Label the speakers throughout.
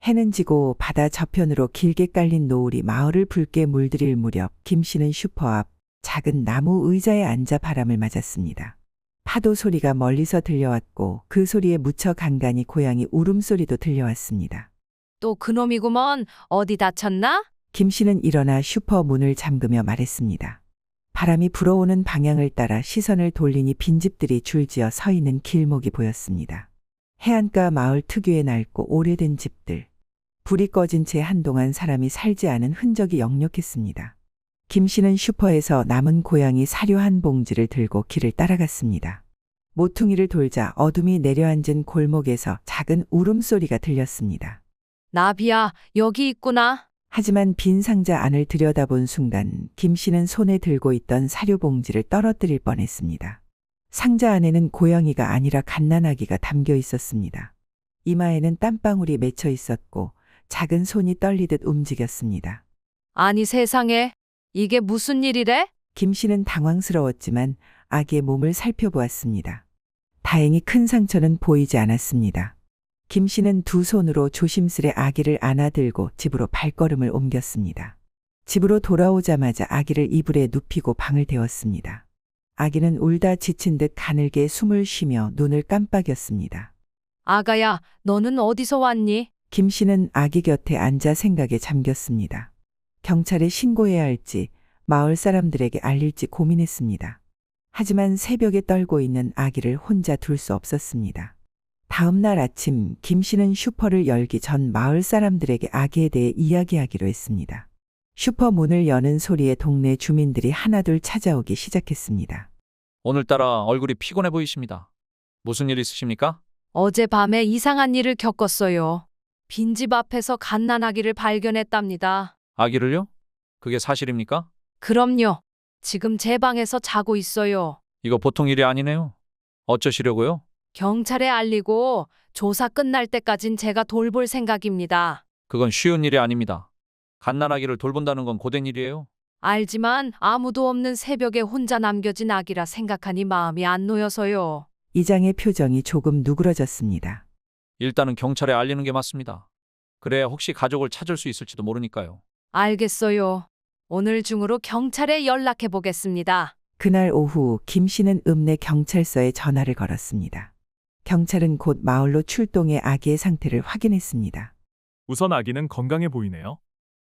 Speaker 1: 해는 지고 바다 저편으로 길게 깔린 노을이 마을을 붉게 물들일 무렵 김 씨는 슈퍼 앞 작은 나무 의자에 앉아 바람을 맞았습니다. 파도 소리가 멀리서 들려왔고 그 소리에 묻혀 간간히 고양이 울음소리도 들려왔습니다.
Speaker 2: 또 그놈이구먼. 어디 다쳤나?
Speaker 1: 김 씨는 일어나 슈퍼 문을 잠그며 말했습니다. 바람이 불어오는 방향을 따라 시선을 돌리니 빈집들이 줄지어 서 있는 길목이 보였습니다. 해안가 마을 특유의 낡고 오래된 집들. 불이 꺼진 채 한동안 사람이 살지 않은 흔적이 역력했습니다. 김 씨는 슈퍼에서 남은 고양이 사료 한 봉지를 들고 길을 따라갔습니다. 모퉁이를 돌자 어둠이 내려앉은 골목에서 작은 울음소리가 들렸습니다.
Speaker 2: 나비야, 여기 있구나.
Speaker 1: 하지만 빈 상자 안을 들여다본 순간 김 씨는 손에 들고 있던 사료 봉지를 떨어뜨릴 뻔했습니다. 상자 안에는 고양이가 아니라 갓난아기가 담겨 있었습니다. 이마에는 땀방울이 맺혀 있었고 작은 손이 떨리듯 움직였습니다.
Speaker 2: 아니 세상에, 이게 무슨 일이래?
Speaker 1: 김 씨는 당황스러웠지만 아기의 몸을 살펴보았습니다. 다행히 큰 상처는 보이지 않았습니다. 김 씨는 두 손으로 조심스레 아기를 안아들고 집으로 발걸음을 옮겼습니다. 집으로 돌아오자마자 아기를 이불에 눕히고 방을 데웠습니다. 아기는 울다 지친 듯 가늘게 숨을 쉬며 눈을 깜빡였습니다.
Speaker 2: 아가야, 너는 어디서 왔니?
Speaker 1: 김 씨는 아기 곁에 앉아 생각에 잠겼습니다. 경찰에 신고해야 할지 마을 사람들에게 알릴지 고민했습니다. 하지만 새벽에 떨고 있는 아기를 혼자 둘 수 없었습니다. 다음 날 아침 김 씨는 슈퍼를 열기 전 마을 사람들에게 아기에 대해 이야기하기로 했습니다. 슈퍼 문을 여는 소리에 동네 주민들이 하나둘 찾아오기 시작했습니다.
Speaker 3: 오늘따라 얼굴이 피곤해 보이십니다. 무슨 일 있으십니까?
Speaker 2: 어젯밤에 이상한 일을 겪었어요. 빈집 앞에서 갓난아기를 발견했답니다.
Speaker 3: 아기를요? 그게 사실입니까?
Speaker 2: 그럼요. 지금 제 방에서 자고 있어요.
Speaker 3: 이거 보통 일이 아니네요. 어쩌시려고요?
Speaker 2: 경찰에 알리고 조사 끝날 때까진 제가 돌볼 생각입니다.
Speaker 3: 그건 쉬운 일이 아닙니다. 갓난아기를 돌본다는 건 고된 일이에요.
Speaker 2: 알지만 아무도 없는 새벽에 혼자 남겨진 아기라 생각하니 마음이 안 놓여서요.
Speaker 1: 이장의 표정이 조금 누그러졌습니다.
Speaker 3: 일단은 경찰에 알리는 게 맞습니다. 그래야 혹시 가족을 찾을 수 있을지도 모르니까요.
Speaker 2: 알겠어요. 오늘 중으로 경찰에 연락해 보겠습니다.
Speaker 1: 그날 오후 김 씨는 읍내 경찰서에 전화를 걸었습니다. 경찰은 곧 마을로 출동해 아기의 상태를 확인했습니다.
Speaker 4: 우선 아기는 건강해 보이네요.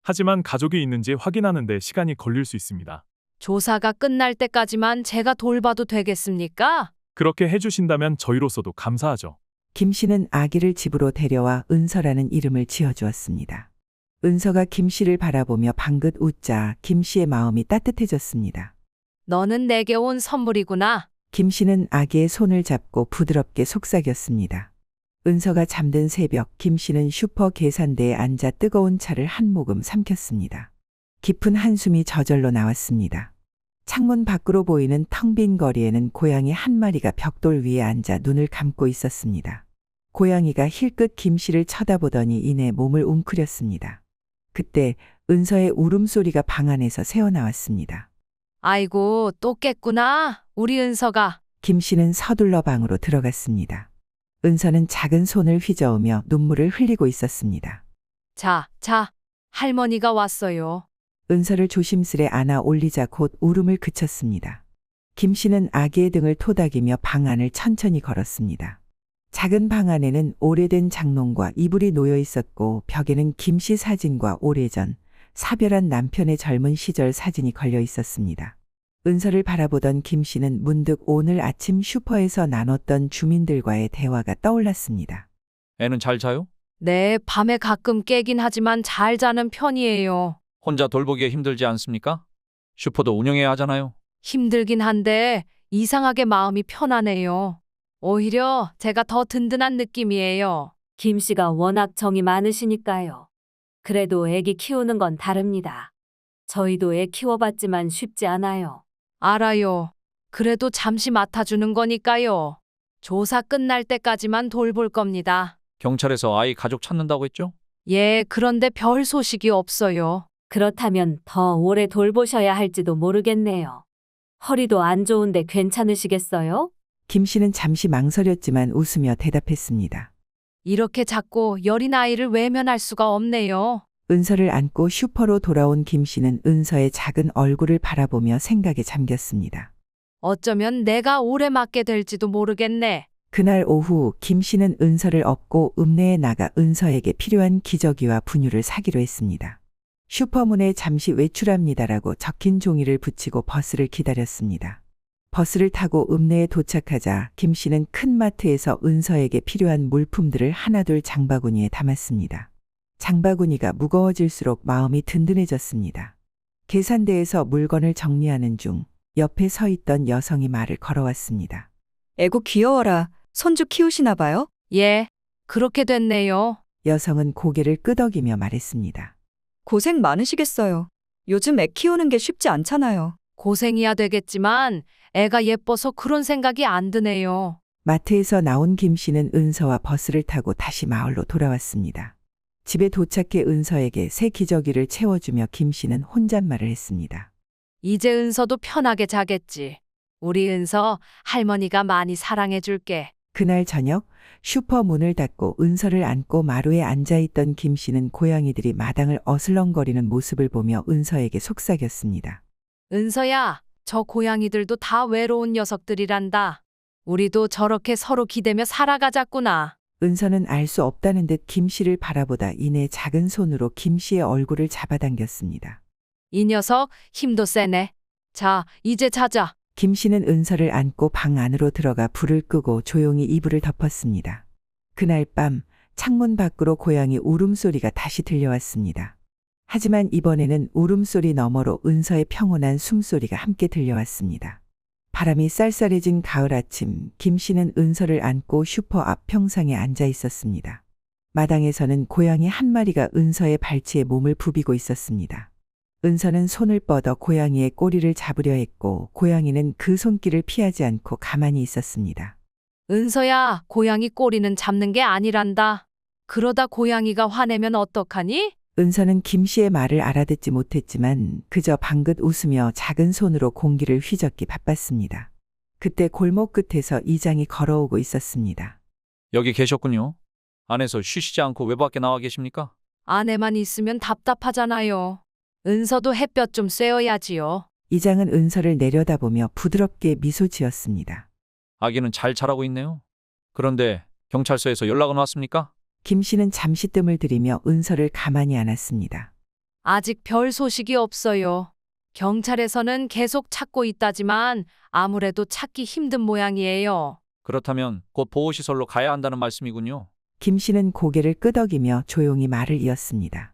Speaker 4: 하지만 가족이 있는지 확인하는 데 시간이 걸릴 수 있습니다.
Speaker 2: 조사가 끝날 때까지만 제가 돌봐도 되겠습니까?
Speaker 4: 그렇게 해주신다면 저희로서도 감사하죠.
Speaker 1: 김 씨는 아기를 집으로 데려와 은서라는 이름을 지어주었습니다. 은서가 김 씨를 바라보며 방긋 웃자 김 씨의 마음이 따뜻해졌습니다.
Speaker 2: 너는 내게 온 선물이구나.
Speaker 1: 김 씨는 아기의 손을 잡고 부드럽게 속삭였습니다. 은서가 잠든 새벽 김 씨는 슈퍼 계산대에 앉아 뜨거운 차를 한 모금 삼켰습니다. 깊은 한숨이 저절로 나왔습니다. 창문 밖으로 보이는 텅 빈 거리에는 고양이 한 마리가 벽돌 위에 앉아 눈을 감고 있었습니다. 고양이가 힐끗 김 씨를 쳐다보더니 이내 몸을 웅크렸습니다. 그때 은서의 울음소리가 방 안에서 새어나왔습니다.
Speaker 2: 아이고, 또 깼구나. 우리 은서가.
Speaker 1: 김 씨는 서둘러 방으로 들어갔습니다. 은서는 작은 손을 휘저으며 눈물을 흘리고 있었습니다.
Speaker 2: 자, 할머니가 왔어요.
Speaker 1: 은서를 조심스레 안아 올리자 곧 울음을 그쳤습니다. 김 씨는 아기의 등을 토닥이며 방 안을 천천히 걸었습니다. 작은 방 안에는 오래된 장롱과 이불이 놓여 있었고 벽에는 김 씨 사진과 오래전 사별한 남편의 젊은 시절 사진이 걸려 있었습니다. 은서를 바라보던 김 씨는 문득 오늘 아침 슈퍼에서 나눴던 주민들과의 대화가 떠올랐습니다.
Speaker 3: 애는 잘 자요?
Speaker 2: 네, 밤에 가끔 깨긴 하지만 잘 자는 편이에요.
Speaker 3: 혼자 돌보기에 힘들지 않습니까? 슈퍼도 운영해야 하잖아요.
Speaker 2: 힘들긴 한데 이상하게 마음이 편하네요. 오히려 제가 더 든든한 느낌이에요.
Speaker 5: 김 씨가 워낙 정이 많으시니까요. 그래도 애기 키우는 건 다릅니다. 저희도 애 키워봤지만 쉽지 않아요.
Speaker 2: 알아요. 그래도 잠시 맡아주는 거니까요. 조사 끝날 때까지만 돌볼 겁니다.
Speaker 3: 경찰에서 아이 가족 찾는다고 했죠?
Speaker 2: 예, 그런데 별 소식이 없어요.
Speaker 5: 그렇다면 더 오래 돌보셔야 할지도 모르겠네요. 허리도 안 좋은데 괜찮으시겠어요?
Speaker 1: 김 씨는 잠시 망설였지만 웃으며 대답했습니다.
Speaker 2: 이렇게 작고 여린 아이를 외면할 수가 없네요.
Speaker 1: 은서를 안고 슈퍼로 돌아온 김 씨는 은서의 작은 얼굴을 바라보며 생각에 잠겼습니다.
Speaker 2: 어쩌면 내가 오래 맞게 될지도 모르겠네.
Speaker 1: 그날 오후 김 씨는 은서를 업고 읍내에 나가 은서에게 필요한 기저귀와 분유를 사기로 했습니다. 슈퍼문에 잠시 외출합니다라고 적힌 종이를 붙이고 버스를 기다렸습니다. 버스를 타고 읍내에 도착하자 김 씨는 큰 마트에서 은서에게 필요한 물품들을 하나둘 장바구니에 담았습니다. 장바구니가 무거워질수록 마음이 든든해졌습니다. 계산대에서 물건을 정리하는 중 옆에 서 있던 여성이 말을 걸어왔습니다.
Speaker 6: 애고 귀여워라. 손주 키우시나 봐요?
Speaker 2: 예, 그렇게 됐네요.
Speaker 1: 여성은 고개를 끄덕이며 말했습니다.
Speaker 6: 고생 많으시겠어요. 요즘 애 키우는 게 쉽지 않잖아요.
Speaker 2: 고생이야 되겠지만 애가 예뻐서 그런 생각이 안 드네요.
Speaker 1: 마트에서 나온 김 씨는 은서와 버스를 타고 다시 마을로 돌아왔습니다. 집에 도착해 은서에게 새 기저귀를 채워주며 김 씨는 혼잣말을 했습니다.
Speaker 2: 이제 은서도 편하게 자겠지. 우리 은서 할머니가 많이 사랑해 줄게.
Speaker 1: 그날 저녁 슈퍼 문을 닫고 은서를 안고 마루에 앉아있던 김 씨는 고양이들이 마당을 어슬렁거리는 모습을 보며 은서에게 속삭였습니다.
Speaker 2: 은서야, 저 고양이들도 다 외로운 녀석들이란다. 우리도 저렇게 서로 기대며 살아가자꾸나.
Speaker 1: 은서는 알 수 없다는 듯 김 씨를 바라보다 이내 작은 손으로 김 씨의 얼굴을 잡아당겼습니다.
Speaker 2: 이 녀석 힘도 세네. 자, 이제 자자.
Speaker 1: 김 씨는 은서를 안고 방 안으로 들어가 불을 끄고 조용히 이불을 덮었습니다. 그날 밤 창문 밖으로 고양이 울음소리가 다시 들려왔습니다. 하지만 이번에는 울음소리 너머로 은서의 평온한 숨소리가 함께 들려왔습니다. 바람이 쌀쌀해진 가을 아침, 김 씨는 은서를 안고 슈퍼 앞 평상에 앉아 있었습니다. 마당에서는 고양이 한 마리가 은서의 발치에 몸을 부비고 있었습니다. 은서는 손을 뻗어 고양이의 꼬리를 잡으려 했고 고양이는 그 손길을 피하지 않고 가만히 있었습니다.
Speaker 2: 은서야, 고양이 꼬리는 잡는 게 아니란다. 그러다 고양이가 화내면 어떡하니?
Speaker 1: 은서는 김 씨의 말을 알아듣지 못했지만 그저 방긋 웃으며 작은 손으로 공기를 휘젓기 바빴습니다. 그때 골목 끝에서 이장이 걸어오고 있었습니다.
Speaker 3: 여기 계셨군요. 안에서 쉬시지 않고 왜 밖에 나와 계십니까?
Speaker 2: 아내만 있으면 답답하잖아요. 은서도 햇볕 좀 쐬어야지요.
Speaker 1: 이장은 은서를 내려다보며 부드럽게 미소 지었습니다.
Speaker 3: 아기는 잘 자라고 있네요. 그런데 경찰서에서 연락은 왔습니까?
Speaker 1: 김 씨는 잠시 뜸을 들이며 은서를 가만히 안았습니다.
Speaker 2: 아직 별 소식이 없어요. 경찰에서는 계속 찾고 있다지만 아무래도 찾기 힘든 모양이에요.
Speaker 3: 그렇다면 곧 보호시설로 가야 한다는 말씀이군요.
Speaker 1: 김 씨는 고개를 끄덕이며 조용히 말을 이었습니다.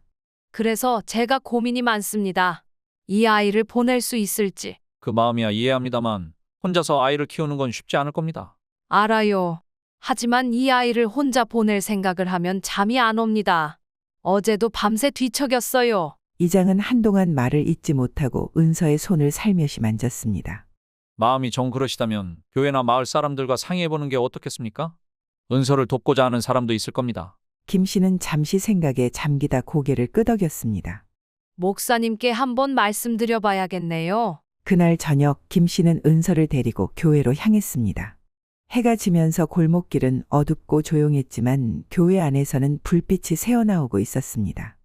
Speaker 2: 그래서 제가 고민이 많습니다. 이 아이를 보낼 수 있을지.
Speaker 3: 그 마음이야 이해합니다만 혼자서 아이를 키우는 건 쉽지 않을 겁니다.
Speaker 2: 알아요. 하지만 이 아이를 혼자 보낼 생각을 하면 잠이 안 옵니다. 어제도 밤새 뒤척였어요.
Speaker 1: 이장은 한동안 말을 잇지 못하고 은서의 손을 살며시 만졌습니다.
Speaker 3: 마음이 정 그러시다면 교회나 마을 사람들과 상의해보는 게 어떻겠습니까? 은서를 돕고자 하는 사람도 있을 겁니다.
Speaker 1: 김 씨는 잠시 생각에 잠기다 고개를 끄덕였습니다.
Speaker 2: 목사님께 한번 말씀드려 봐야겠네요.
Speaker 1: 그날 저녁 김 씨는 은서를 데리고 교회로 향했습니다. 해가 지면서 골목길은 어둡고 조용했지만 교회 안에서는 불빛이 새어나오고 있었습니다.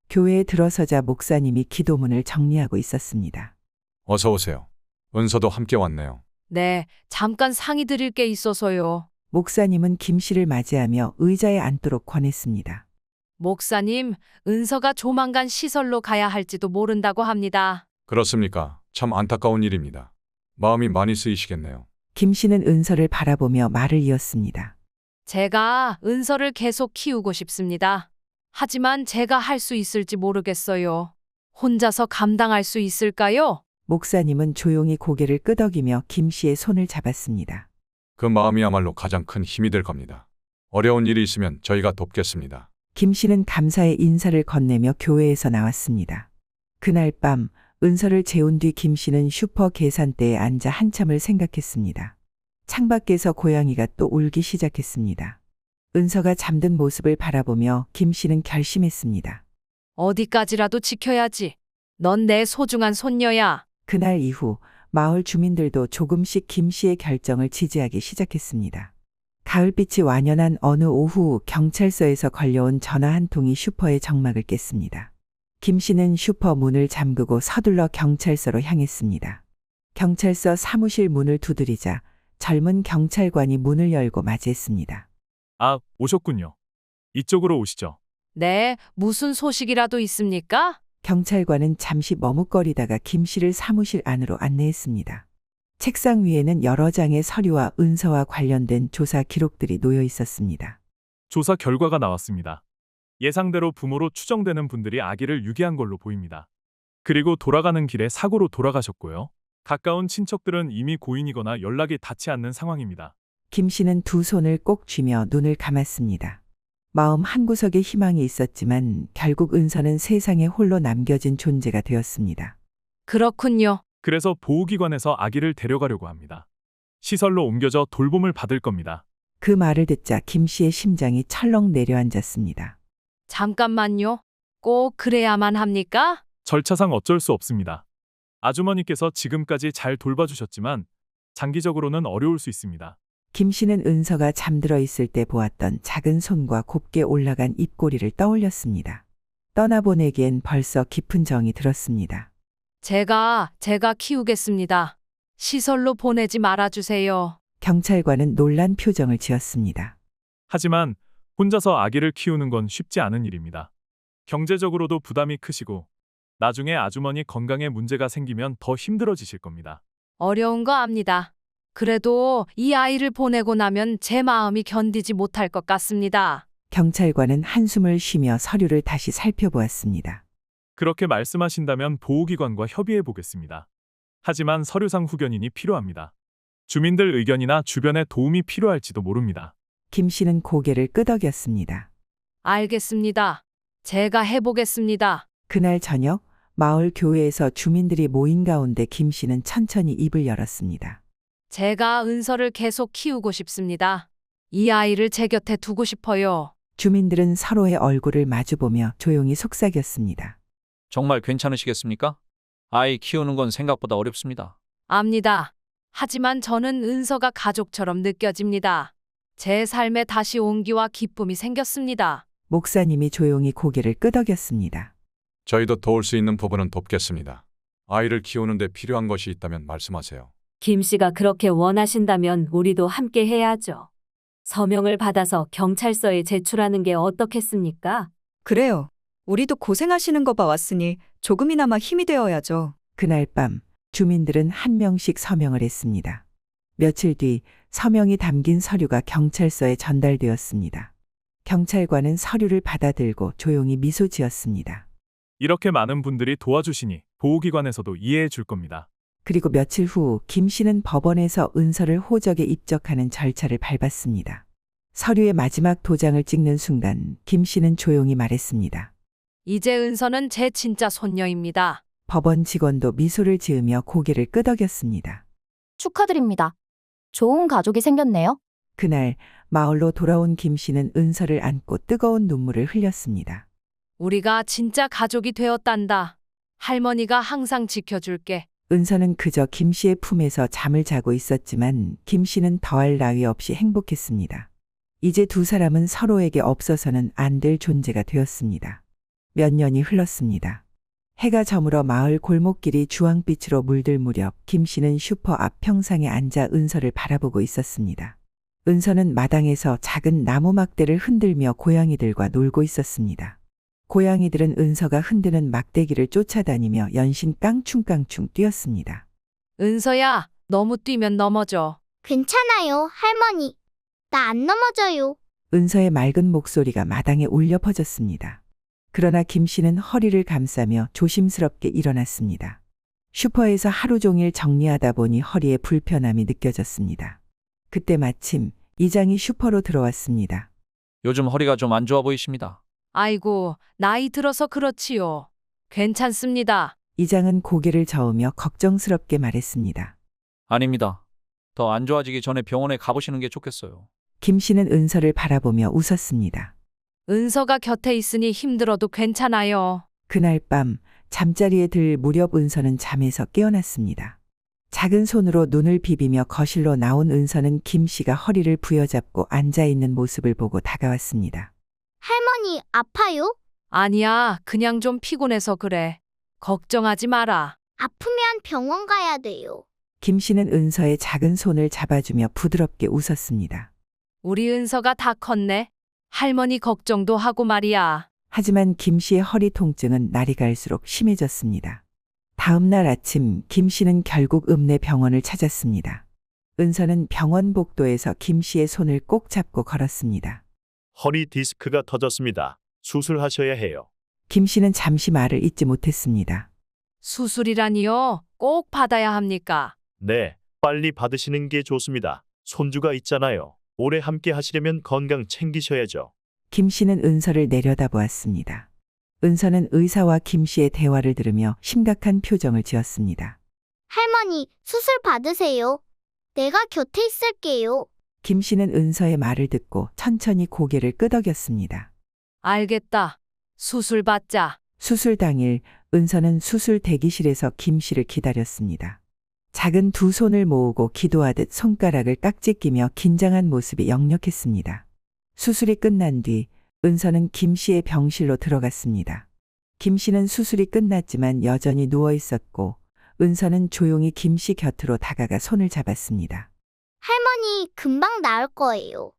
Speaker 1: 교회에 들어서자 목사님이 기도문을 정리하고 있었습니다.
Speaker 7: 어서 오세요. 은서도 함께 왔네요.
Speaker 2: 네, 잠깐 상의 드릴 게 있어서요.
Speaker 1: 목사님은 김 씨를 맞이하며 의자에 앉도록 권했습니다.
Speaker 2: 목사님, 은서가 조만간 시설로 가야 할지도 모른다고 합니다.
Speaker 7: 그렇습니까? 참 안타까운 일입니다. 마음이 많이 쓰이시겠네요.
Speaker 1: 김 씨는 은서를 바라보며 말을 이었습니다.
Speaker 2: 제가 은서를 계속 키우고 싶습니다. 하지만 제가 할 수 있을지 모르겠어요. 혼자서 감당할 수 있을까요?
Speaker 1: 목사님은 조용히 고개를 끄덕이며 김 씨의 손을 잡았습니다.
Speaker 7: 그 마음이야말로 가장 큰 힘이 될 겁니다. 어려운 일이 있으면 저희가 돕겠습니다.
Speaker 1: 김 씨는 감사의 인사를 건네며 교회에서 나왔습니다. 그날 밤 은서를 재운 뒤 김 씨는 슈퍼 계산대에 앉아 한참을 생각했습니다. 창밖에서 고양이가 또 울기 시작했습니다. 은서가 잠든 모습을 바라보며 김 씨는 결심했습니다.
Speaker 2: 어디까지라도 지켜야지. 넌 내 소중한 손녀야.
Speaker 1: 그날 이후 마을 주민들도 조금씩 김 씨의 결정을 지지하기 시작했습니다. 가을빛이 완연한 어느 오후 경찰서에서 걸려온 전화 한 통이 슈퍼의 정막을 깼습니다. 김 씨는 슈퍼 문을 잠그고 서둘러 경찰서로 향했습니다. 경찰서 사무실 문을 두드리자 젊은 경찰관이 문을 열고 맞이했습니다.
Speaker 4: 아, 오셨군요. 이쪽으로 오시죠.
Speaker 2: 네, 무슨 소식이라도 있습니까?
Speaker 1: 경찰관은 잠시 머뭇거리다가 김 씨를 사무실 안으로 안내했습니다. 책상 위에는 여러 장의 서류와 은서와 관련된 조사 기록들이 놓여 있었습니다.
Speaker 4: 조사 결과가 나왔습니다. 예상대로 부모로 추정되는 분들이 아기를 유기한 걸로 보입니다. 그리고 돌아가는 길에 사고로 돌아가셨고요. 가까운 친척들은 이미 고인이거나 연락이 닿지 않는 상황입니다.
Speaker 1: 김 씨는 두 손을 꼭 쥐며 눈을 감았습니다. 마음 한구석에 희망이 있었지만 결국 은서는 세상에 홀로 남겨진 존재가 되었습니다.
Speaker 2: 그렇군요.
Speaker 4: 그래서 보호기관에서 아기를 데려가려고 합니다. 시설로 옮겨져 돌봄을 받을 겁니다.
Speaker 1: 그 말을 듣자 김 씨의 심장이 철렁 내려앉았습니다.
Speaker 2: 잠깐만요. 꼭 그래야만 합니까?
Speaker 4: 절차상 어쩔 수 없습니다. 아주머니께서 지금까지 잘 돌봐주셨지만 장기적으로는 어려울 수 있습니다.
Speaker 1: 김 씨는 은서가 잠들어 있을 때 보았던 작은 손과 곱게 올라간 입꼬리를 떠올렸습니다. 떠나보내기엔 벌써 깊은 정이 들었습니다.
Speaker 2: 제가 키우겠습니다. 시설로 보내지 말아주세요.
Speaker 1: 경찰관은 놀란 표정을 지었습니다.
Speaker 4: 하지만 혼자서 아기를 키우는 건 쉽지 않은 일입니다. 경제적으로도 부담이 크시고 나중에 아주머니 건강에 문제가 생기면 더 힘들어지실 겁니다.
Speaker 2: 어려운 거 압니다. 그래도 이 아이를 보내고 나면 제 마음이 견디지 못할 것 같습니다.
Speaker 1: 경찰관은 한숨을 쉬며 서류를 다시 살펴보았습니다.
Speaker 4: 그렇게 말씀하신다면 보호기관과 협의해 보겠습니다. 하지만 서류상 후견인이 필요합니다. 주민들 의견이나 주변의 도움이 필요할지도 모릅니다.
Speaker 1: 김 씨는 고개를 끄덕였습니다.
Speaker 2: 알겠습니다. 제가 해보겠습니다.
Speaker 1: 그날 저녁 마을 교회에서 주민들이 모인 가운데 김 씨는 천천히 입을 열었습니다.
Speaker 2: 제가 은서를 계속 키우고 싶습니다. 이 아이를 제 곁에 두고 싶어요.
Speaker 1: 주민들은 서로의 얼굴을 마주보며 조용히 속삭였습니다.
Speaker 3: 정말 괜찮으시겠습니까? 아이 키우는 건 생각보다 어렵습니다.
Speaker 2: 압니다. 하지만 저는 은서가 가족처럼 느껴집니다. 제 삶에 다시 온기와 기쁨이 생겼습니다.
Speaker 1: 목사님이 조용히 고개를 끄덕였습니다.
Speaker 7: 저희도 도울 수 있는 부분은 돕겠습니다. 아이를 키우는데 필요한 것이 있다면 말씀하세요.
Speaker 5: 김 씨가 그렇게 원하신다면 우리도 함께 해야죠. 서명을 받아서 경찰서에 제출하는 게 어떻겠습니까?
Speaker 6: 그래요. 우리도 고생하시는 거 봐왔으니 조금이나마 힘이 되어야죠.
Speaker 1: 그날 밤 주민들은 한 명씩 서명을 했습니다. 며칠 뒤 서명이 담긴 서류가 경찰서에 전달되었습니다. 경찰관은 서류를 받아들고 조용히 미소 지었습니다.
Speaker 4: 이렇게 많은 분들이 도와주시니 보호기관에서도 이해해 줄 겁니다.
Speaker 1: 그리고 며칠 후 김 씨는 법원에서 은서를 호적에 입적하는 절차를 밟았습니다. 서류의 마지막 도장을 찍는 순간 김 씨는 조용히 말했습니다.
Speaker 2: 이제 은서는 제 진짜 손녀입니다.
Speaker 1: 법원 직원도 미소를 지으며 고개를 끄덕였습니다.
Speaker 8: 축하드립니다. 좋은 가족이 생겼네요.
Speaker 1: 그날 마을로 돌아온 김 씨는 은서를 안고 뜨거운 눈물을 흘렸습니다.
Speaker 2: 우리가 진짜 가족이 되었단다. 할머니가 항상 지켜줄게.
Speaker 1: 은서는 그저 김 씨의 품에서 잠을 자고 있었지만 김 씨는 더할 나위 없이 행복했습니다. 이제 두 사람은 서로에게 없어서는 안 될 존재가 되었습니다. 몇 년이 흘렀습니다. 해가 저물어 마을 골목길이 주황빛으로 물들 무렵 김 씨는 슈퍼 앞 평상에 앉아 은서를 바라보고 있었습니다. 은서는 마당에서 작은 나무 막대를 흔들며 고양이들과 놀고 있었습니다. 고양이들은 은서가 흔드는 막대기를 쫓아다니며 연신 깡충깡충 뛰었습니다.
Speaker 2: 은서야, 너무 뛰면 넘어져.
Speaker 9: 괜찮아요, 할머니. 나 안 넘어져요.
Speaker 1: 은서의 맑은 목소리가 마당에 울려 퍼졌습니다. 그러나 김 씨는 허리를 감싸며 조심스럽게 일어났습니다. 슈퍼에서 하루 종일 정리하다 보니 허리에 불편함이 느껴졌습니다. 그때 마침 이장이 슈퍼로 들어왔습니다.
Speaker 3: 요즘 허리가 좀 안 좋아 보이십니다.
Speaker 2: 아이고, 나이 들어서 그렇지요. 괜찮습니다.
Speaker 1: 이장은 고개를 저으며 걱정스럽게 말했습니다.
Speaker 3: 아닙니다. 더 안 좋아지기 전에 병원에 가보시는 게 좋겠어요.
Speaker 1: 김 씨는 은서를 바라보며 웃었습니다.
Speaker 2: 은서가 곁에 있으니 힘들어도 괜찮아요.
Speaker 1: 그날 밤 잠자리에 들 무렵 은서는 잠에서 깨어났습니다. 작은 손으로 눈을 비비며 거실로 나온 은서는 김 씨가 허리를 부여잡고 앉아 있는 모습을 보고 다가왔습니다.
Speaker 9: 할머니, 아파요?
Speaker 2: 아니야, 그냥 좀 피곤해서 그래. 걱정하지 마라.
Speaker 9: 아프면 병원 가야 돼요.
Speaker 1: 김 씨는 은서의 작은 손을 잡아주며 부드럽게 웃었습니다.
Speaker 2: 우리 은서가 다 컸네. 할머니 걱정도 하고 말이야.
Speaker 1: 하지만 김 씨의 허리 통증은 날이 갈수록 심해졌습니다. 다음 날 아침 김 씨는 결국 읍내 병원을 찾았습니다. 은서는 병원 복도에서 김 씨의 손을 꼭 잡고 걸었습니다.
Speaker 10: 허리 디스크가 터졌습니다. 수술하셔야 해요.
Speaker 1: 김 씨는 잠시 말을 잇지 못했습니다.
Speaker 2: 수술이라니요? 꼭 받아야 합니까?
Speaker 10: 네, 빨리 받으시는 게 좋습니다. 손주가 있잖아요. 오래 함께 하시려면 건강 챙기셔야죠.
Speaker 1: 김 씨는 은서를 내려다보았습니다. 은서는 의사와 김 씨의 대화를 들으며 심각한 표정을 지었습니다.
Speaker 9: 할머니, 수술 받으세요. 내가 곁에 있을게요.
Speaker 1: 김 씨는 은서의 말을 듣고 천천히 고개를 끄덕였습니다.
Speaker 2: 알겠다. 수술 받자.
Speaker 1: 수술 당일 은서는 수술 대기실에서 김 씨를 기다렸습니다. 작은 두 손을 모으고 기도하듯 손가락을 깍지 끼며 긴장한 모습이 역력했습니다. 수술이 끝난 뒤 은서는 김 씨의 병실로 들어갔습니다. 김 씨는 수술이 끝났지만 여전히 누워 있었고 은서는 조용히 김 씨 곁으로 다가가 손을 잡았습니다.
Speaker 9: 할머니, 금방 나을 거예요.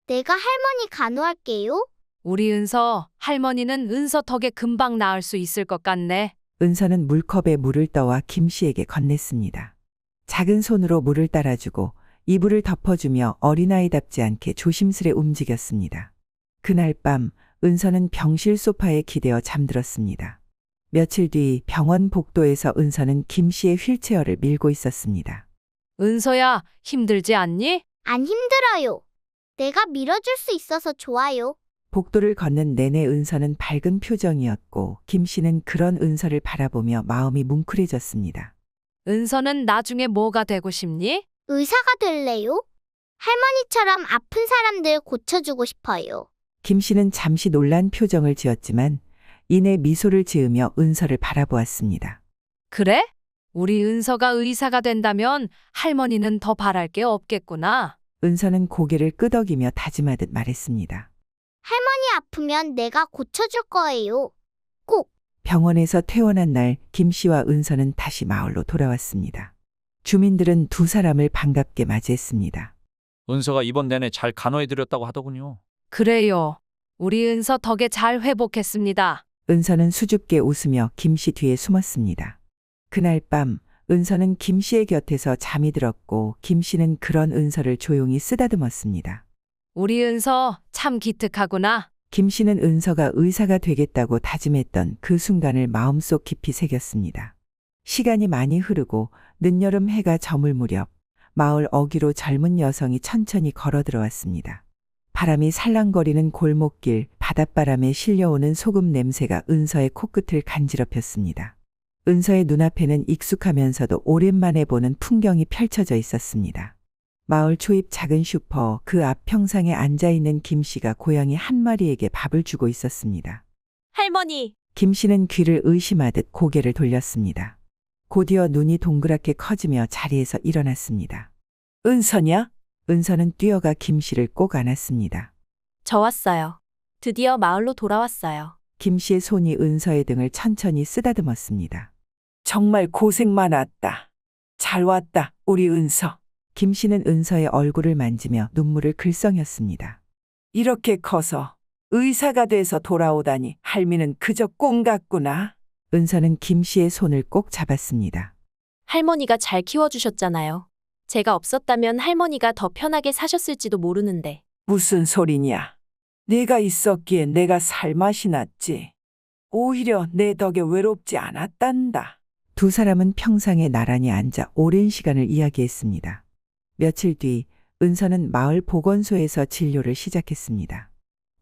Speaker 9: 내가 할머니 간호할게요.
Speaker 2: 우리 은서, 할머니는 은서 덕에 금방 나을 수 있을 것 같네.
Speaker 1: 은서는 물컵에 물을 떠와 김 씨에게 건넸습니다. 작은 손으로 물을 따라주고 이불을 덮어주며 어린아이답지 않게 조심스레 움직였습니다. 그날 밤 은서는 병실 소파에 기대어 잠들었습니다. 며칠 뒤 병원 복도에서 은서는 김 씨의 휠체어를 밀고 있었습니다.
Speaker 2: 은서야, 힘들지 않니?
Speaker 9: 안 힘들어요. 내가 밀어줄 수 있어서 좋아요.
Speaker 1: 복도를 걷는 내내 은서는 밝은 표정이었고 김 씨는 그런 은서를 바라보며 마음이 뭉클해졌습니다.
Speaker 2: 은서는 나중에 뭐가 되고 싶니?
Speaker 9: 의사가 될래요? 할머니처럼 아픈 사람들 고쳐주고 싶어요.
Speaker 1: 김 씨는 잠시 놀란 표정을 지었지만 이내 미소를 지으며 은서를 바라보았습니다.
Speaker 2: 그래? 우리 은서가 의사가 된다면 할머니는 더 바랄 게 없겠구나.
Speaker 1: 은서는 고개를 끄덕이며 다짐하듯 말했습니다.
Speaker 9: 할머니 아프면 내가 고쳐줄 거예요. 꼭.
Speaker 1: 병원에서 퇴원한 날 김 씨와 은서는 다시 마을로 돌아왔습니다. 주민들은 두 사람을 반갑게 맞이했습니다.
Speaker 3: 은서가 이번 내내 잘 간호해드렸다고 하더군요.
Speaker 2: 그래요. 우리 은서 덕에 잘 회복했습니다.
Speaker 1: 은서는 수줍게 웃으며 김 씨 뒤에 숨었습니다. 그날 밤 은서는 김 씨의 곁에서 잠이 들었고 김 씨는 그런 은서를 조용히 쓰다듬었습니다.
Speaker 2: 우리 은서 참 기특하구나.
Speaker 1: 김 씨는 은서가 의사가 되겠다고 다짐했던 그 순간을 마음속 깊이 새겼습니다. 시간이 많이 흐르고 늦여름 해가 저물 무렵 마을 어귀로 젊은 여성이 천천히 걸어 들어왔습니다. 바람이 살랑거리는 골목길, 바닷바람에 실려오는 소금 냄새가 은서의 코끝을 간지럽혔습니다. 은서의 눈앞에는 익숙하면서도 오랜만에 보는 풍경이 펼쳐져 있었습니다. 마을 초입 작은 슈퍼 그 앞 평상에 앉아있는 김 씨가 고양이 한 마리에게 밥을 주고 있었습니다.
Speaker 11: 할머니,
Speaker 1: 김 씨는 귀를 의심하듯 고개를 돌렸습니다. 곧이어 눈이 동그랗게 커지며 자리에서 일어났습니다. 은서냐? 은서는 뛰어가 김 씨를 꼭 안았습니다.
Speaker 11: 저 왔어요. 드디어 마을로 돌아왔어요.
Speaker 1: 김 씨의 손이 은서의 등을 천천히 쓰다듬었습니다. 정말 고생 많았다. 잘 왔다, 우리 은서. 김 씨는 은서의 얼굴을 만지며 눈물을 글썽였습니다. 이렇게 커서 의사가 돼서 돌아오다니 할미는 그저 꿈 같구나. 은서는 김 씨의 손을 꼭 잡았습니다.
Speaker 11: 할머니가 잘 키워주셨잖아요. 제가 없었다면 할머니가 더 편하게 사셨을지도 모르는데.
Speaker 1: 무슨 소리냐. 네가 있었기에 내가 살맛이 났지. 오히려 내 덕에 외롭지 않았단다. 두 사람은 평상에 나란히 앉아 오랜 시간을 이야기했습니다. 며칠 뒤 은서는 마을 보건소에서 진료를 시작했습니다.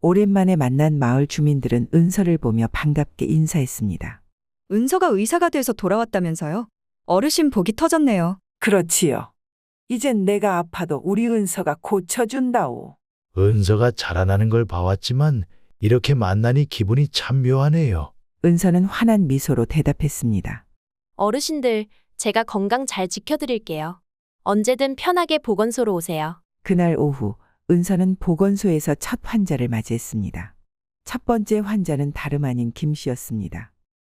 Speaker 1: 오랜만에 만난 마을 주민들은 은서를 보며 반갑게 인사했습니다.
Speaker 6: 은서가 의사가 돼서 돌아왔다면서요? 어르신 복이 터졌네요.
Speaker 1: 그렇지요. 이젠 내가 아파도 우리 은서가 고쳐준다오.
Speaker 12: 은서가 자라나는 걸 봐왔지만 이렇게 만나니 기분이 참 묘하네요.
Speaker 1: 은서는 환한 미소로 대답했습니다.
Speaker 11: 어르신들, 제가 건강 잘 지켜드릴게요. 언제든 편하게 보건소로 오세요.
Speaker 1: 그날 오후 은서는 보건소에서 첫 환자를 맞이했습니다. 첫 번째 환자는 다름 아닌 김 씨였습니다.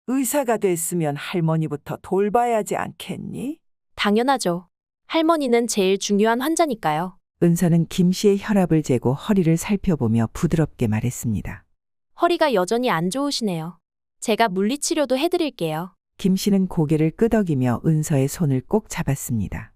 Speaker 1: 의사가 됐으면 할머니부터 돌봐야지 않겠니?
Speaker 11: 당연하죠. 할머니는 제일 중요한 환자니까요.
Speaker 1: 은서는 김 씨의 혈압을 재고 허리를 살펴보며 부드럽게 말했습니다.
Speaker 11: 허리가 여전히 안 좋으시네요. 제가 물리치료도 해드릴게요.
Speaker 1: 김 씨는 고개를 끄덕이며 은서의 손을 꼭 잡았습니다.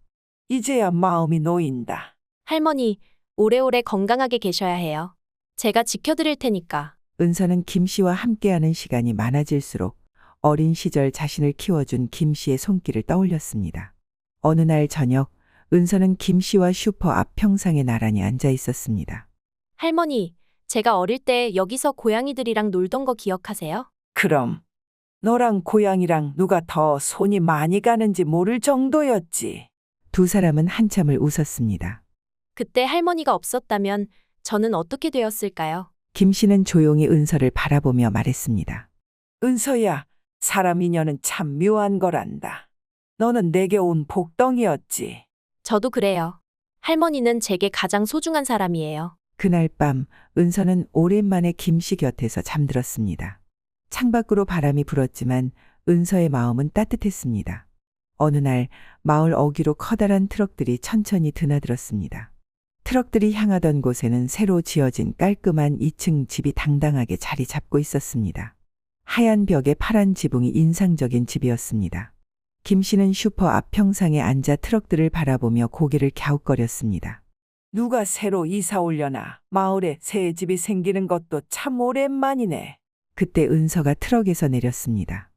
Speaker 1: 이제야 마음이 놓인다.
Speaker 11: 할머니, 오래오래 건강하게 계셔야 해요. 제가 지켜드릴 테니까.
Speaker 1: 은서는 김 씨와 함께하는 시간이 많아질수록 어린 시절 자신을 키워준 김 씨의 손길을 떠올렸습니다. 어느 날 저녁, 은서는 김 씨와 슈퍼 앞 평상에 나란히 앉아 있었습니다.
Speaker 11: 할머니, 제가 어릴 때 여기서 고양이들이랑 놀던 거 기억하세요?
Speaker 1: 그럼 너랑 고양이랑 누가 더 손이 많이 가는지 모를 정도였지. 두 사람은 한참을 웃었습니다.
Speaker 11: 그때 할머니가 없었다면 저는 어떻게 되었을까요?
Speaker 1: 김 씨는 조용히 은서를 바라보며 말했습니다. 은서야, 사람 인연은 참 묘한 거란다. 너는 내게 온 복덩이였지.
Speaker 11: 저도 그래요. 할머니는 제게 가장 소중한 사람이에요.
Speaker 1: 그날 밤 은서는 오랜만에 김 씨 곁에서 잠들었습니다. 창밖으로 바람이 불었지만 은서의 마음은 따뜻했습니다. 어느 날 마을 어귀로 커다란 트럭들이 천천히 드나들었습니다. 트럭들이 향하던 곳에는 새로 지어진 깔끔한 2층 집이 당당하게 자리 잡고 있었습니다. 하얀 벽에 파란 지붕이 인상적인 집이었습니다. 김 씨는 슈퍼 앞 평상에 앉아 트럭들을 바라보며 고개를 갸웃거렸습니다. 누가 새로 이사 오려나 마을에 새 집이 생기는 것도 참 오랜만이네. 그때 은서가 트럭에서 내렸습니다.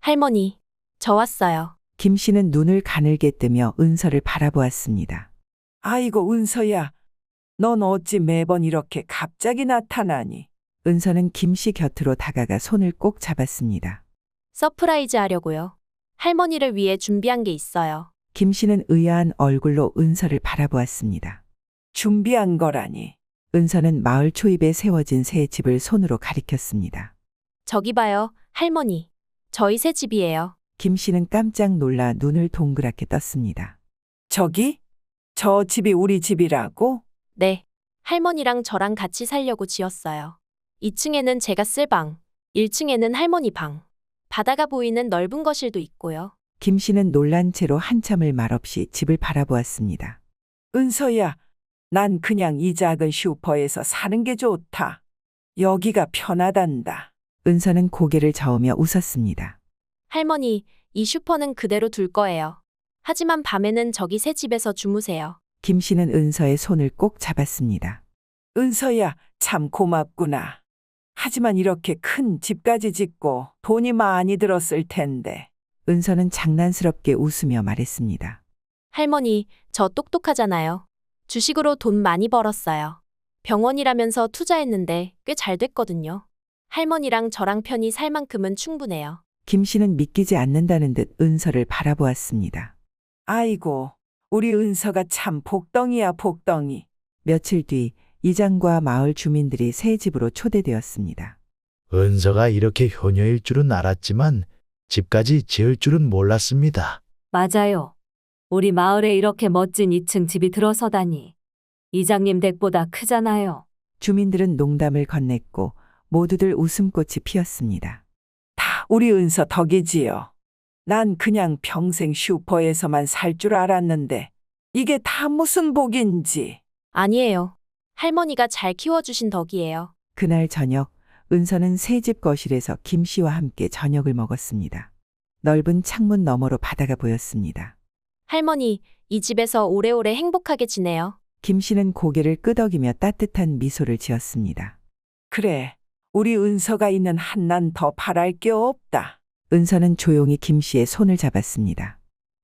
Speaker 11: 할머니, 저 왔어요.
Speaker 1: 김 씨는 눈을 가늘게 뜨며 은서를 바라보았습니다. 아이고 은서야, 넌 어찌 매번 이렇게 갑자기 나타나니? 은서는 김 씨 곁으로 다가가 손을 꼭 잡았습니다.
Speaker 11: 서프라이즈 하려고요. 할머니를 위해 준비한 게 있어요.
Speaker 1: 김 씨는 의아한 얼굴로 은서를 바라보았습니다. 준비한 거라니. 은서는 마을 초입에 세워진 새 집을 손으로 가리켰습니다.
Speaker 11: 저기 봐요, 할머니. 저희 새 집이에요.
Speaker 1: 김 씨는 깜짝 놀라 눈을 동그랗게 떴습니다. 저기? 저 집이 우리 집이라고?
Speaker 11: 네. 할머니랑 저랑 같이 살려고 지었어요. 2층에는 제가 쓸 방, 1층에는 할머니 방. 바다가 보이는 넓은 거실도 있고요.
Speaker 1: 김 씨는 놀란 채로 한참을 말없이 집을 바라보았습니다. 은서야, 난 그냥 이 작은 슈퍼에서 사는 게 좋다. 여기가 편하단다. 은서는 고개를 저으며 웃었습니다.
Speaker 11: 할머니, 이 슈퍼는 그대로 둘 거예요. 하지만 밤에는 저기 새 집에서 주무세요.
Speaker 1: 김 씨는 은서의 손을 꼭 잡았습니다. 은서야, 참 고맙구나. 하지만 이렇게 큰 집까지 짓고 돈이 많이 들었을 텐데. 은서는 장난스럽게 웃으며 말했습니다.
Speaker 11: 할머니, 저 똑똑하잖아요. 주식으로 돈 많이 벌었어요. 병원이라면서 투자했는데 꽤 잘 됐거든요. 할머니랑 저랑 편히 살 만큼은 충분해요.
Speaker 1: 김 씨는 믿기지 않는다는 듯 은서를 바라보았습니다. 아이고, 우리 은서가 참 복덩이야 복덩이. 며칠 뒤 이장과 마을 주민들이 새 집으로 초대되었습니다.
Speaker 12: 은서가 이렇게 효녀일 줄은 알았지만 집까지 지을 줄은 몰랐습니다.
Speaker 5: 맞아요. 우리 마을에 이렇게 멋진 2층 집이 들어서다니. 이장님 댁보다 크잖아요.
Speaker 1: 주민들은 농담을 건넸고 모두들 웃음꽃이 피었습니다. 다 우리 은서 덕이지요. 난 그냥 평생 슈퍼에서만 살 줄 알았는데 이게 다 무슨 복인지.
Speaker 11: 아니에요. 할머니가 잘 키워주신 덕이에요.
Speaker 1: 그날 저녁 은서는 새집 거실에서 김 씨와 함께 저녁을 먹었습니다. 넓은 창문 너머로 바다가 보였습니다.
Speaker 11: 할머니, 이 집에서 오래오래 행복하게 지내요.
Speaker 1: 김 씨는 고개를 끄덕이며 따뜻한 미소를 지었습니다. 그래, 우리 은서가 있는 한 난 더 바랄 게 없다. 은서는 조용히 김 씨의 손을 잡았습니다.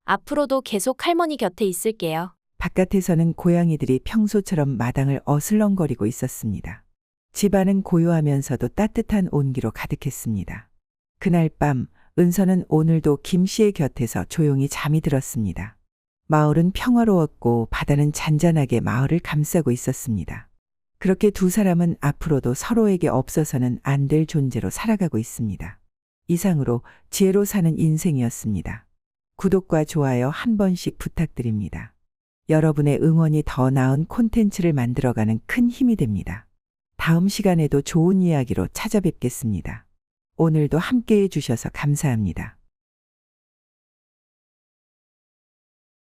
Speaker 11: 앞으로도 계속 할머니 곁에 있을게요.
Speaker 1: 바깥에서는 고양이들이 평소처럼 마당을 어슬렁거리고 있었습니다. 집안은 고요하면서도 따뜻한 온기로 가득했습니다. 그날 밤 은서는 오늘도 김 씨의 곁에서 조용히 잠이 들었습니다. 마을은 평화로웠고 바다는 잔잔하게 마을을 감싸고 있었습니다. 그렇게 두 사람은 앞으로도 서로에게 없어서는 안 될 존재로 살아가고 있습니다. 이상으로 지혜로 사는 인생이었습니다. 구독과 좋아요 한 번씩 부탁드립니다. 여러분의 응원이 더 나은 콘텐츠를 만들어가는 큰 힘이 됩니다. 다음 시간에도 좋은 이야기로 찾아뵙겠습니다. 오늘도 함께해 주셔서 감사합니다.